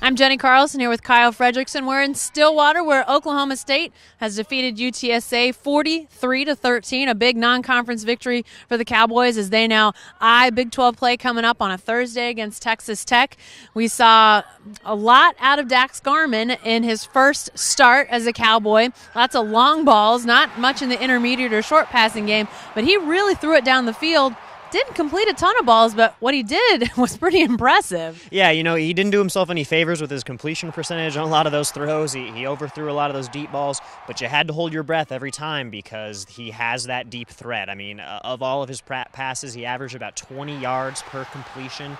I'm Jenny Carlson here with Kyle Fredrickson. We're in Stillwater, where Oklahoma State has defeated UTSA 43-13, a big non-conference victory for the Cowboys as they now eye Big 12 play coming up on a Thursday against Texas Tech. We saw a lot out of Daxx Garman in his first start as a Cowboy. Lots of long balls, not much in the intermediate or short passing game, but he really threw it down the field. Didn't complete a ton of balls, but what he did was pretty impressive. Yeah, he didn't do himself any favors with his completion percentage on a lot of those throws. He overthrew a lot of those deep balls, but you had to hold your breath every time because he has that deep threat. I mean, of all of his passes, he averaged about 20 yards per completion,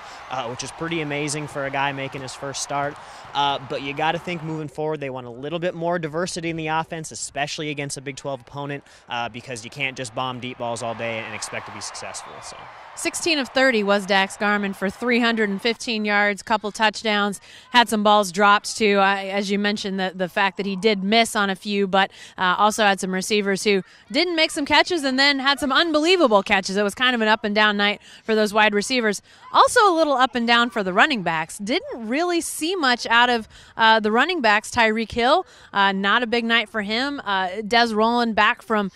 which is pretty amazing for a guy making his first start. But you got to think moving forward, they want a little bit more diversity in the offense, especially against a Big 12 opponent, because you can't just bomb deep balls all day and expect to be successful. So. 16 of 30 was Daxx Garman for 315 yards, couple touchdowns, had some balls dropped too. As you mentioned, the fact that he did miss on a few, but also had some receivers who didn't make some catches and then had some unbelievable catches. It was kind of an up and down night for those wide receivers. Also a little up and down for the running backs. Didn't really see much out of the running backs. Tyreek Hill, not a big night for him. Des Roland back from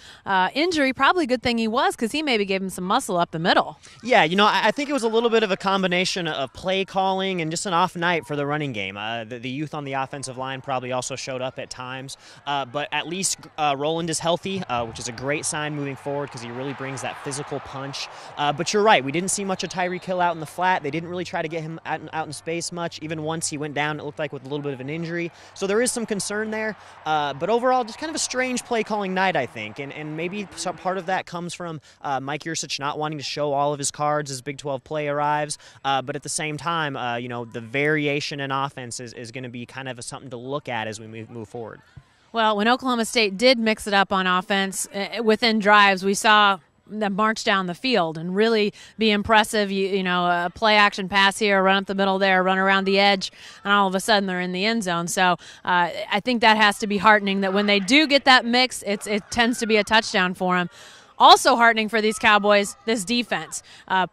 injury, probably a good thing he was because he maybe gave him some muscle up the middle. Yeah, I think it was a little bit of a combination of play calling and just an off night for the running game. The youth on the offensive line probably also showed up at times, but at least Roland is healthy, which is a great sign moving forward because he really brings that physical punch. But you're right, we didn't see much of Tyreek Hill out in the flat. They didn't really try to get him out in space much. Even once he went down, it looked like with a little bit of an injury. So there is some concern there. But overall, just kind of a strange play calling night, I think. And maybe some part of that comes from Mike Yurcich not wanting to show all of his cards as Big 12 play arrives, but at the same time, the variation in offense is going to be kind of something to look at as we move forward. Well, when Oklahoma State did mix it up on offense within drives, we saw them march down the field and really be impressive. A play action pass here, run up the middle there, run around the edge, and all of a sudden they're in the end zone. So I think that has to be heartening that when they do get that mix, it tends to be a touchdown for them. Also heartening for these Cowboys, this defense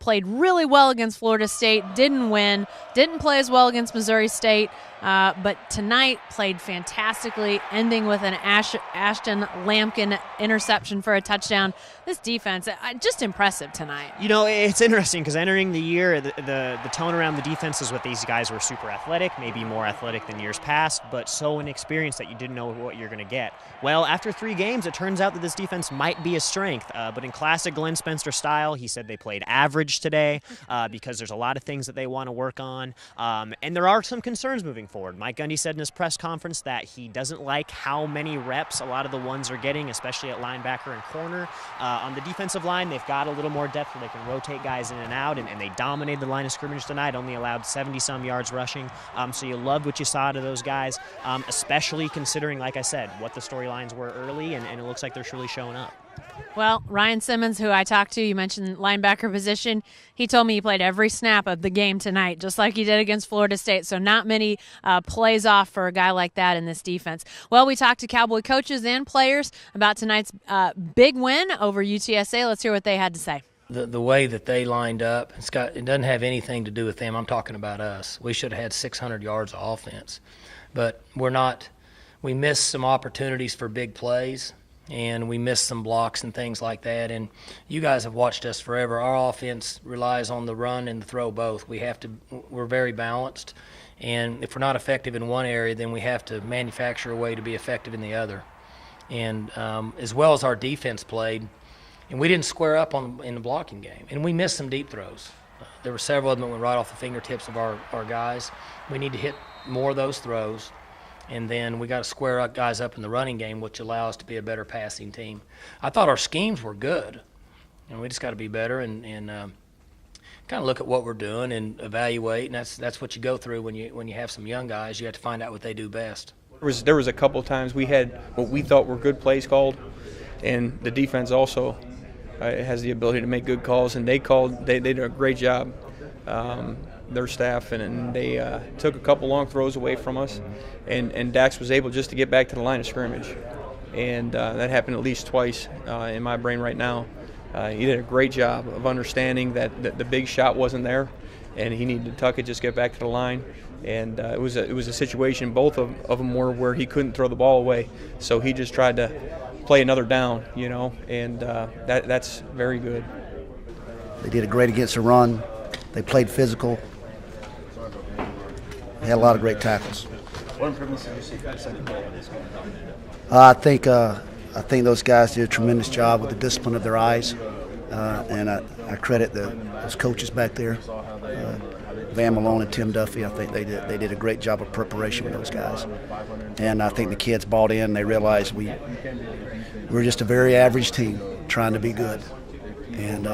played really well against Florida State, didn't win, didn't play as well against Missouri State, but tonight played fantastically, ending with an Ashton Lampkin interception for a touchdown. This defense, just impressive tonight. It's interesting because entering the year, the tone around the defense is what these guys were super athletic, maybe more athletic than years past, but so inexperienced that you didn't know what you're going to get. Well, after 3 games, it turns out that this defense might be a strength. But in classic Glenn Spencer style, he said they played average today because there's a lot of things that they want to work on. And there are some concerns moving forward. Mike Gundy said in his press conference that he doesn't like how many reps a lot of the ones are getting, especially at linebacker and corner. On the defensive line, they've got a little more depth where they can rotate guys in and out, and they dominated the line of scrimmage tonight, only allowed 70-some yards rushing. So you loved what you saw out of those guys, especially considering, like I said, what the storylines were early, and it looks like they're truly showing up. Well, Ryan Simmons, who I talked to, you mentioned linebacker position, he told me he played every snap of the game tonight, just like he did against Florida State. So not many plays off for a guy like that in this defense. Well, we talked to Cowboy coaches and players about tonight's big win over UTSA. Let's hear what they had to say. The way that they lined up, it doesn't have anything to do with them. I'm talking about us. We should have had 600 yards of offense. But we missed some opportunities for big plays. And we missed some blocks and things like that. And you guys have watched us forever. Our offense relies on the run and the throw both. We're very balanced. And if we're not effective in one area, then we have to manufacture a way to be effective in the other. And as well as our defense played, and we didn't square up in the blocking game. And we missed some deep throws. There were several of them that went right off the fingertips of our guys. We need to hit more of those throws. And then we got to square up guys up in the running game, which allows us to be a better passing team. I thought our schemes were good, and we just got to be better and kind of look at what we're doing and evaluate. And that's what you go through when you have some young guys. You have to find out what they do best. There was a couple of times we had what we thought were good plays called, and the defense also has the ability to make good calls. And they did a great job. Their staff, and they took a couple long throws away from us, and Daxx was able just to get back to the line of scrimmage, and that happened at least twice in my brain right now. He did a great job of understanding that the big shot wasn't there, and he needed to tuck it, just get back to the line. And it was a situation, both of them were where he couldn't throw the ball away, so he just tried to play another down, and that's very good. They did a great against the run. They played physical. They had a lot of great tackles. What improvements did you see for the second goal of this game? I think those guys did a tremendous job with the discipline of their eyes, and I credit those coaches back there, Van Malone and Tim Duffy. I think they did a great job of preparation with those guys, and I think the kids bought in. They realized we're just a very average team trying to be good, and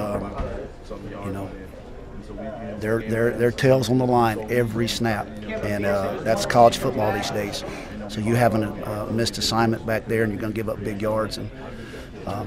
their tails on the line every snap, and that's college football these days. So you haven't a missed assignment back there, and you're going to give up big yards, and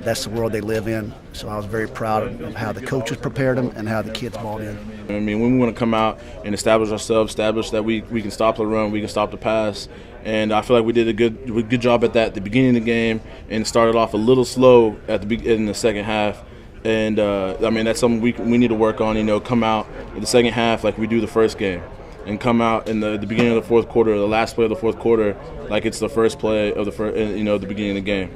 that's the world they live in. So I was very proud of how the coaches prepared them and how the kids bought in. I mean, when we want to come out and establish ourselves, establish that we can stop the run, we can stop the pass, and I feel like we did a good job at that at the beginning of the game, and started off a little slow in the second half. And I mean, that's something we need to work on. Come out in the second half like we do the first game, and come out in the beginning of the fourth quarter, the last play of the fourth quarter, like it's the first play of the beginning of the game.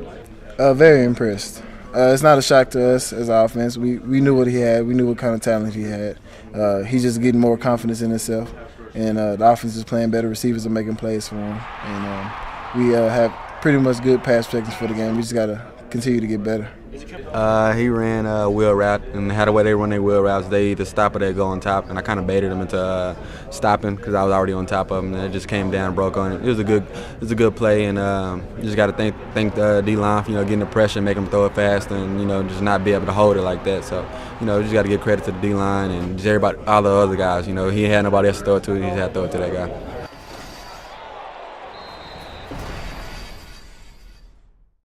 Very impressed. It's not a shock to us as an offense. We knew what he had. We knew what kind of talent he had. He's just getting more confidence in himself, and the offense is playing better. Receivers are making plays for him, and we have pretty much good pass protections for the game. We just got to continue to get better. He ran a wheel route, and how the way they run their wheel routes, they either stop or they go on top, and I kind of baited him into stopping because I was already on top of him, and it just came down and broke on it. It was a good play, and you just got to thank the D-line for getting the pressure, making him throw it fast, and just not be able to hold it like that. So you just got to give credit to the D-line and just everybody, all the other guys. He had nobody else to throw it to. He just had to throw it to that guy.